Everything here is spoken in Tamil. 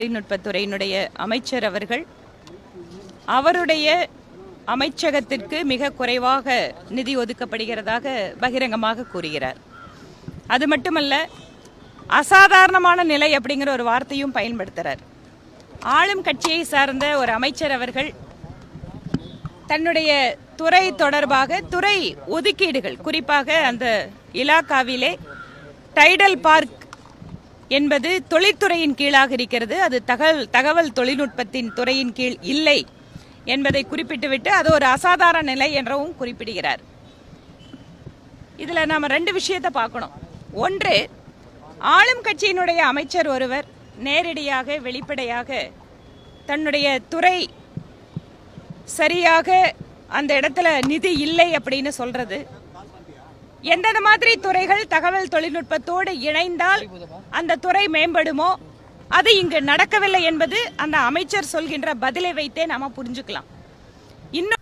தொழில்நுட்பத்துறையினுடைய அமைச்சர் அவர்கள் அவருடைய அமைச்சகத்திற்கு மிக குறைவாக நிதி ஒதுக்கப்படுகிறதாக பகிரங்கமாக கூறுகிறார். அது மட்டுமல்ல, அசாதாரணமான நிலை அப்படிங்கிற ஒரு வார்த்தையும் பயன்படுத்துகிறார். ஆளும் கட்சியை சார்ந்த ஒரு அமைச்சர் அவர்கள் தன்னுடைய துறை தொடர்பாக துறை ஒதுக்கீடுகள், குறிப்பாக அந்த இலாக்காவிலே டைடல் பார்க் என்பது தொழில்துறையின் கீழாக இருக்கிறது, அது தகவல் தொழில்நுட்பத்தின் துறையின் கீழ் இல்லை என்பதை குறிப்பிட்டுவிட்டு அது ஒரு அசாதாரண நிலை என்றவும் குறிப்பிடுகிறார். இதில் நாம் ரெண்டு விஷயத்தை பார்க்கணும். ஒன்று, ஆளும் கட்சியினுடைய அமைச்சர் ஒருவர் நேரடியாக வெளிப்படையாக தன்னுடைய துறை சரியாக அந்த இடத்துல நிதி இல்லை அப்படின்னு சொல்றது, எந்தெந்த மாதிரி துறைகள் தகவல் தொழில்நுட்பத்தோடு இணைந்தால் அந்த துறை மேம்படுமோ அது இங்கு நடக்கவில்லை என்பது அந்த அமைச்சர் சொல்கின்ற பதிலை வைத்தே நாம புரிஞ்சுக்கலாம். இன்னும்